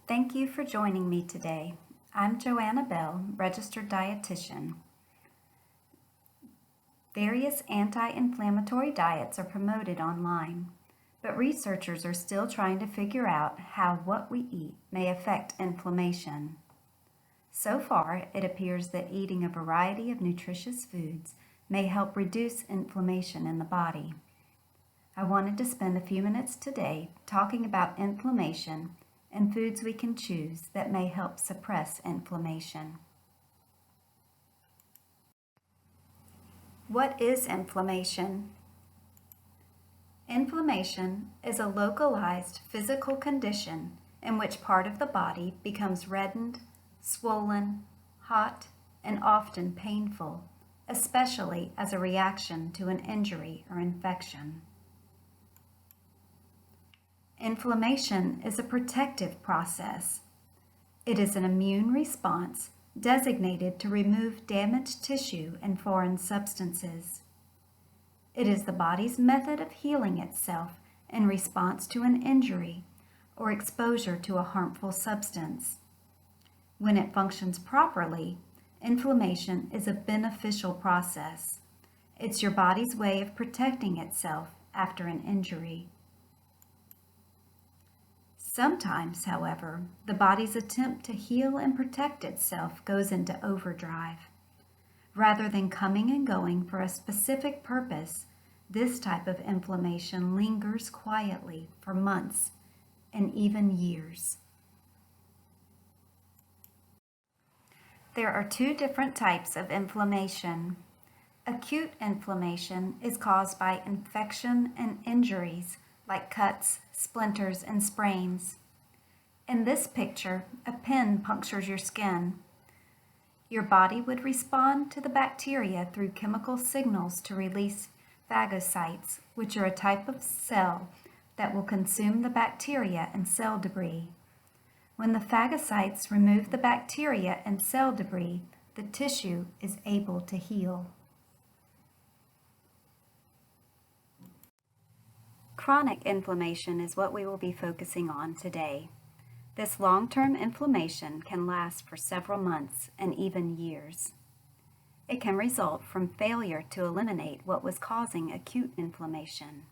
Thank you for joining me today. I'm Joanna Bell, registered dietitian. Various anti-inflammatory diets are promoted online, but researchers are still trying to figure out how what we eat may affect inflammation. So far, it appears that eating a variety of nutritious foods may help reduce inflammation in the body. I wanted to spend a few minutes today talking about inflammation and foods we can choose that may help suppress inflammation. What is inflammation? Inflammation is a localized physical condition in which part of the body becomes reddened, swollen, hot, and often painful, especially as a reaction to an injury or infection. Inflammation is a protective process. It is an immune response designated to remove damaged tissue and foreign substances. It is the body's method of healing itself in response to an injury or exposure to a harmful substance. When it functions properly, inflammation is a beneficial process. It's your body's way of protecting itself after an injury. Sometimes, however, the body's attempt to heal and protect itself goes into overdrive. Rather than coming and going for a specific purpose, this type of inflammation lingers quietly for months and even years. There are two different types of inflammation. Acute inflammation is caused by infection and injuries like cuts, splinters, and sprains. In this picture, a pin punctures your skin. Your body would respond to the bacteria through chemical signals to release phagocytes, which are a type of cell that will consume the bacteria and cell debris. When the phagocytes remove the bacteria and cell debris, the tissue is able to heal. Chronic inflammation is what we will be focusing on today. This long-term inflammation can last for several months and even years. It can result from failure to eliminate what was causing acute inflammation.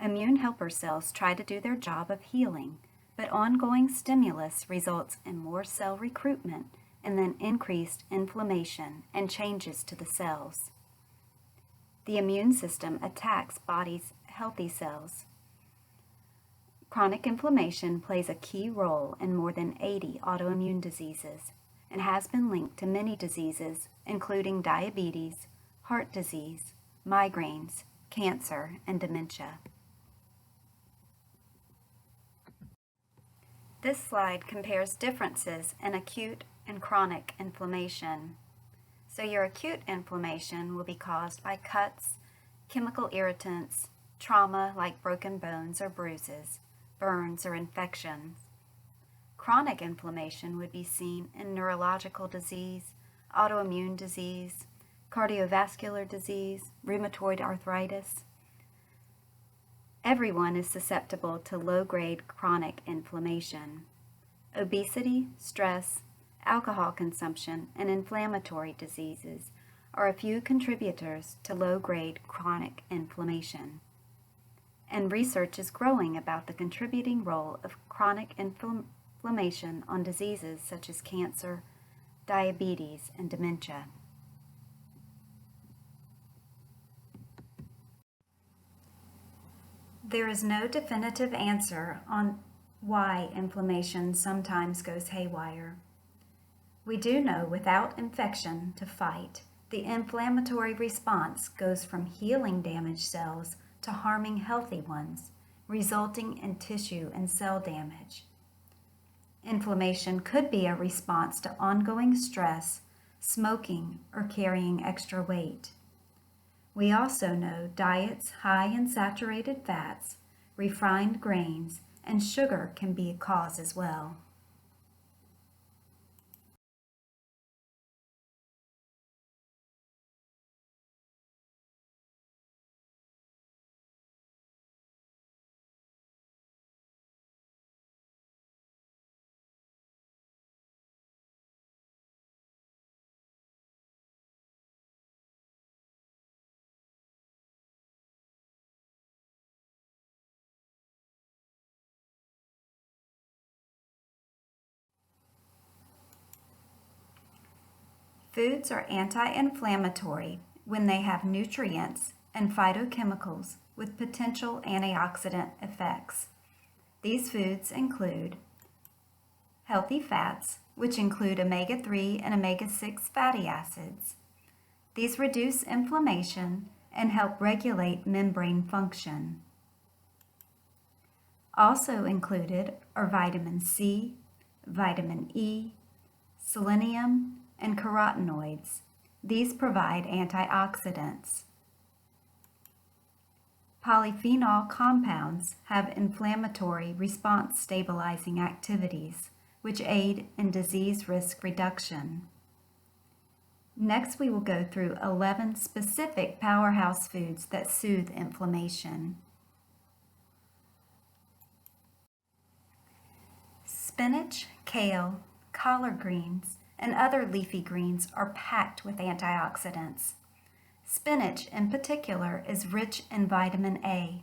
Immune helper cells try to do their job of healing, but ongoing stimulus results in more cell recruitment and then increased inflammation and changes to the cells. The immune system attacks body's healthy cells. Chronic inflammation plays a key role in more than 80 autoimmune diseases and has been linked to many diseases, including diabetes, heart disease, migraines, cancer, and dementia. This slide compares differences in acute and chronic inflammation. So your acute inflammation will be caused by cuts, chemical irritants, trauma like broken bones or bruises, burns or infections. Chronic inflammation would be seen in neurological disease, autoimmune disease, cardiovascular disease, rheumatoid arthritis. Everyone is susceptible to low-grade chronic inflammation. Obesity, stress, alcohol consumption, and inflammatory diseases are a few contributors to low-grade chronic inflammation. And research is growing about the contributing role of chronic inflammation on diseases such as cancer, diabetes, and dementia. There is no definitive answer on why inflammation sometimes goes haywire. We do know without infection to fight, the inflammatory response goes from healing damaged cells to harming healthy ones, resulting in tissue and cell damage. Inflammation could be a response to ongoing stress, smoking, or carrying extra weight. We also know diets high in saturated fats, refined grains, and sugar can be a cause as well. Foods are anti-inflammatory when they have nutrients and phytochemicals with potential antioxidant effects. These foods include healthy fats, which include omega-3 and omega-6 fatty acids. These reduce inflammation and help regulate membrane function. Also included are vitamin C, vitamin E, selenium, and carotenoids. These provide antioxidants. Polyphenol compounds have inflammatory response stabilizing activities, which aid in disease risk reduction. Next, we will go through 11 specific powerhouse foods that soothe inflammation. Spinach, kale, collard greens, and other leafy greens are packed with antioxidants. Spinach, in particular, is rich in vitamin A,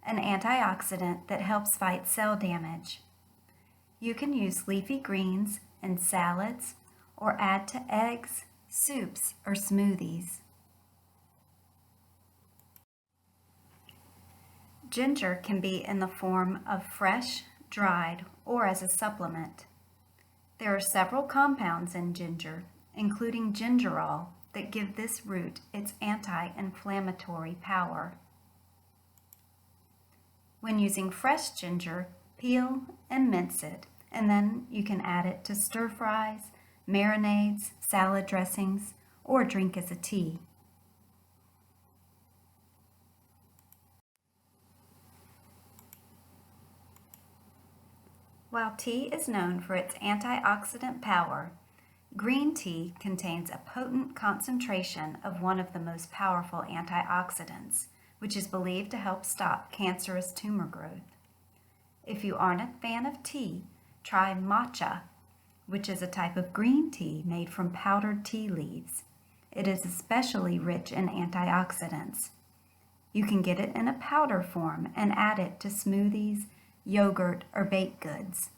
an antioxidant that helps fight cell damage. You can use leafy greens in salads or add to eggs, soups, or smoothies. Ginger can be in the form of fresh, dried, or as a supplement. There are several compounds in ginger, including gingerol, that give this root its anti-inflammatory power. When using fresh ginger, peel and mince it, and then you can add it to stir fries, marinades, salad dressings, or drink as a tea. While tea is known for its antioxidant power, green tea contains a potent concentration of one of the most powerful antioxidants, which is believed to help stop cancerous tumor growth. If you aren't a fan of tea, try matcha, which is a type of green tea made from powdered tea leaves. It is especially rich in antioxidants. You can get it in a powder form and add it to smoothies, yogurt, or baked goods.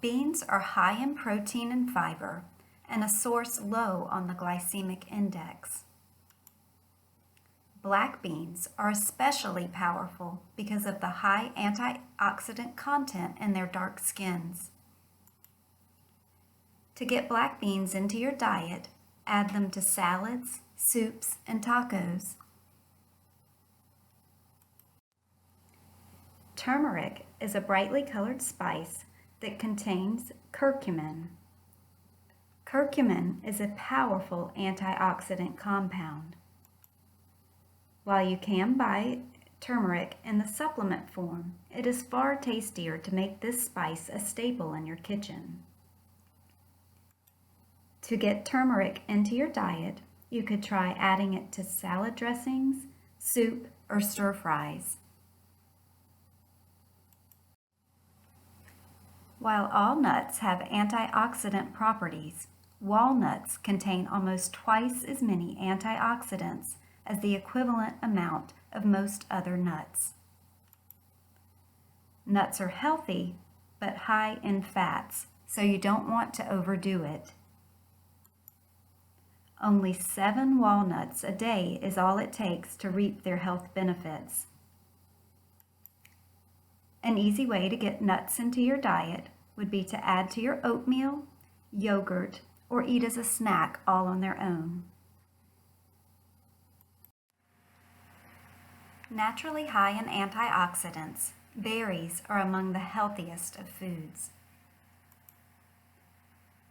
Beans are high in protein and fiber and a source low on the glycemic index. Black beans are especially powerful because of the high antioxidant content in their dark skins. To get black beans into your diet, add them to salads, soups, and tacos. Turmeric is a brightly colored spice that contains curcumin. Curcumin is a powerful antioxidant compound. While you can buy turmeric in the supplement form, it is far tastier to make this spice a staple in your kitchen. To get turmeric into your diet, you could try adding it to salad dressings, soup, or stir fries. While all nuts have antioxidant properties, walnuts contain almost twice as many antioxidants as the equivalent amount of most other nuts. Nuts are healthy, but high in fats, so you don't want to overdo it. Only 7 walnuts a day is all it takes to reap their health benefits. An easy way to get nuts into your diet would be to add to your oatmeal, yogurt, or eat as a snack all on their own. Naturally high in antioxidants, berries are among the healthiest of foods.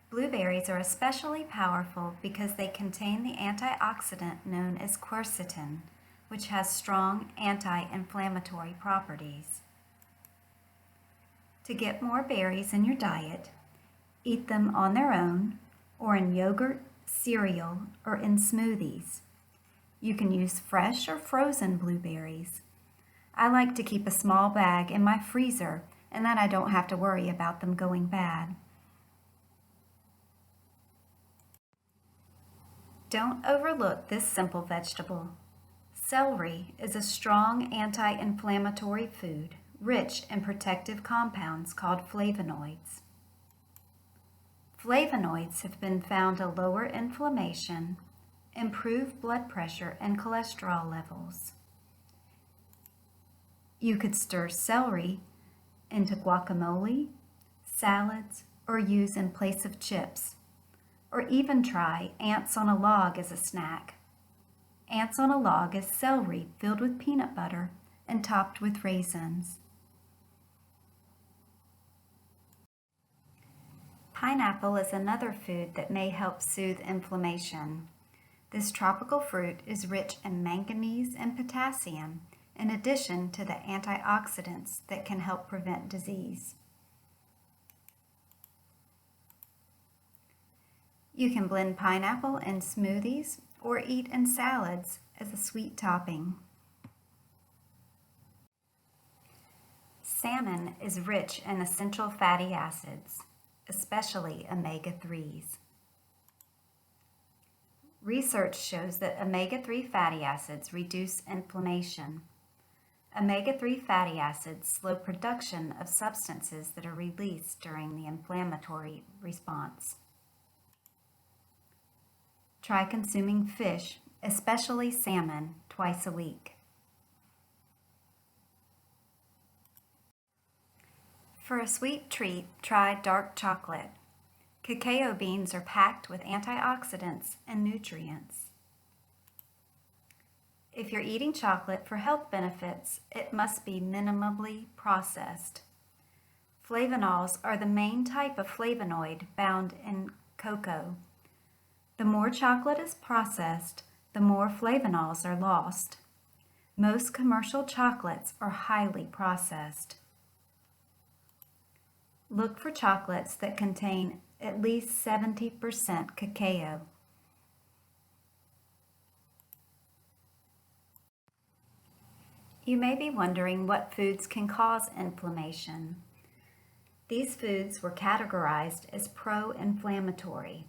Blueberries are especially powerful because they contain the antioxidant known as quercetin, which has strong anti-inflammatory properties. To get more berries in your diet, eat them on their own or in yogurt, cereal, or in smoothies. You can use fresh or frozen blueberries. I like to keep a small bag in my freezer, and then I don't have to worry about them going bad. Don't overlook this simple vegetable. Celery is a strong anti-inflammatory food rich in protective compounds called flavonoids. Flavonoids have been found to lower inflammation, improve blood pressure and cholesterol levels. You could stir celery into guacamole, salads, or use in place of chips, or even try ants on a log as a snack. Ants on a log is celery filled with peanut butter and topped with raisins. Pineapple is another food that may help soothe inflammation. This tropical fruit is rich in manganese and potassium, in addition to the antioxidants that can help prevent disease. You can blend pineapple in smoothies or eat in salads as a sweet topping. Salmon is rich in essential fatty acids, especially omega-3s. Research shows that omega-3 fatty acids reduce inflammation. Omega-3 fatty acids slow production of substances that are released during the inflammatory response. Try consuming fish, especially salmon, twice a week. For a sweet treat, try dark chocolate. Cacao beans are packed with antioxidants and nutrients. If you're eating chocolate for health benefits, it must be minimally processed. Flavonols are the main type of flavonoid found in cocoa. The more chocolate is processed, the more flavonols are lost. Most commercial chocolates are highly processed. Look for chocolates that contain at least 70% cacao. You may be wondering what foods can cause inflammation. These foods were categorized as pro-inflammatory.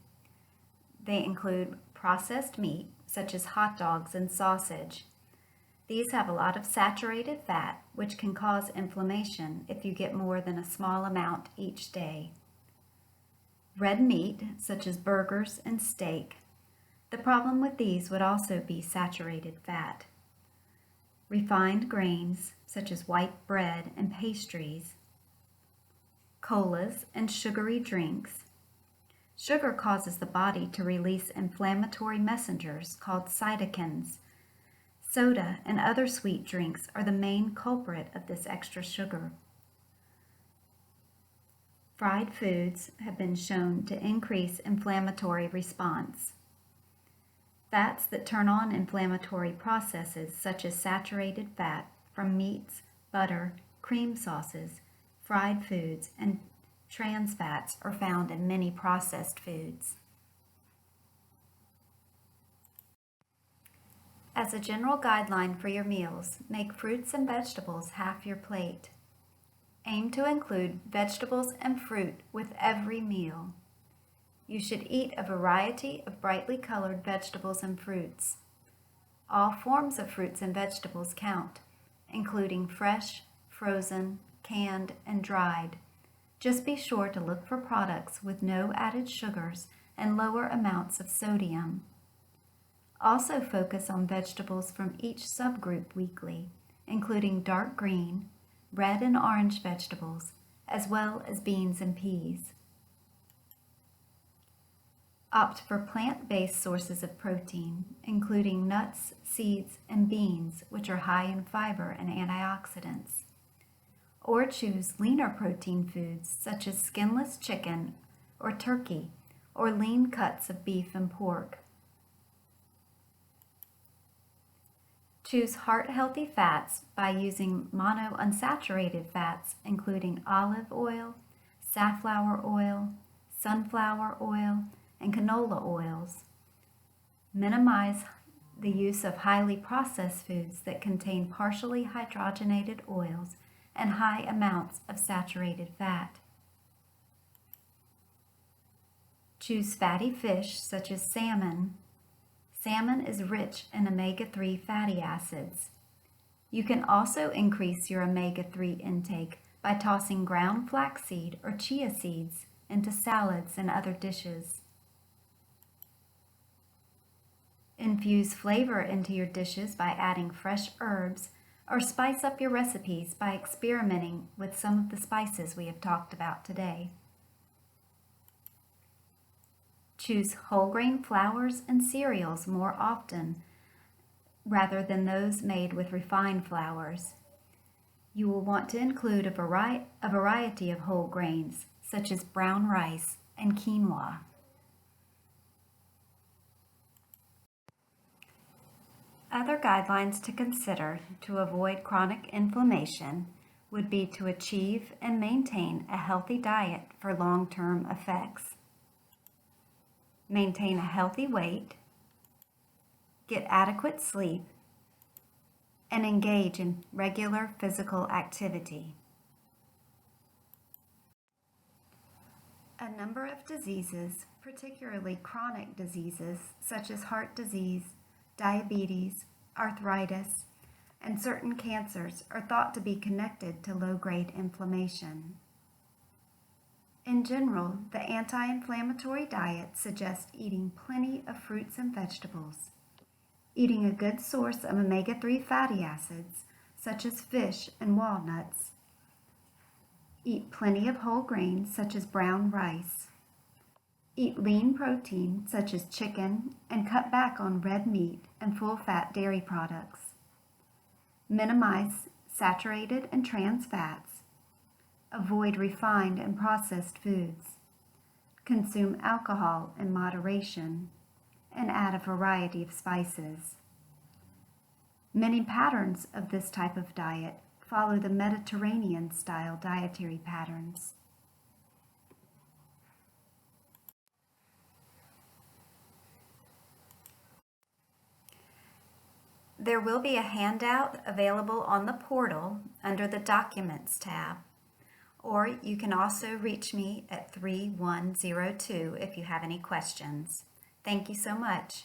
They include processed meat, such as hot dogs and sausage. These have a lot of saturated fat, which can cause inflammation if you get more than a small amount each day. Red meat, such as burgers and steak. The problem with these would also be saturated fat. Refined grains, such as white bread and pastries. Colas and sugary drinks. Sugar causes the body to release inflammatory messengers called cytokines. Soda and other sweet drinks are the main culprit of this extra sugar. Fried foods have been shown to increase inflammatory response. Fats that turn on inflammatory processes such as saturated fat from meats, butter, cream sauces, fried foods, and trans fats are found in many processed foods. As a general guideline for your meals, make fruits and vegetables half your plate. Aim to include vegetables and fruit with every meal. You should eat a variety of brightly colored vegetables and fruits. All forms of fruits and vegetables count, including fresh, frozen, canned, and dried. Just be sure to look for products with no added sugars and lower amounts of sodium. Also focus on vegetables from each subgroup weekly, including dark green, red and orange vegetables, as well as beans and peas. Opt for plant-based sources of protein, including nuts, seeds, and beans, which are high in fiber and antioxidants. Or choose leaner protein foods such as skinless chicken or turkey, or lean cuts of beef and pork. Choose heart-healthy fats by using monounsaturated fats, including olive oil, safflower oil, sunflower oil, and canola oils. Minimize the use of highly processed foods that contain partially hydrogenated oils and high amounts of saturated fat. Choose fatty fish such as salmon. Salmon is rich in omega-3 fatty acids. You can also increase your omega-3 intake by tossing ground flaxseed or chia seeds into salads and other dishes. Infuse flavor into your dishes by adding fresh herbs, or spice up your recipes by experimenting with some of the spices we have talked about today. Choose whole grain flours and cereals more often rather than those made with refined flours. You will want to include a variety of whole grains, such as brown rice and quinoa. Other guidelines to consider to avoid chronic inflammation would be to achieve and maintain a healthy diet for long-term effects. Maintain a healthy weight, get adequate sleep, and engage in regular physical activity. A number of diseases, particularly chronic diseases such as heart disease, diabetes, arthritis, and certain cancers are thought to be connected to low-grade inflammation. In general, the anti-inflammatory diet suggests eating plenty of fruits and vegetables, eating a good source of omega-3 fatty acids, such as fish and walnuts. Eat plenty of whole grains, such as brown rice. Eat lean protein, such as chicken, and cut back on red meat and full-fat dairy products. Minimize saturated and trans fats. Avoid refined and processed foods. Consume alcohol in moderation, and add a variety of spices. Many patterns of this type of diet follow the Mediterranean-style dietary patterns. There will be a handout available on the portal under the Documents tab, or you can also reach me at 3102 if you have any questions. Thank you so much.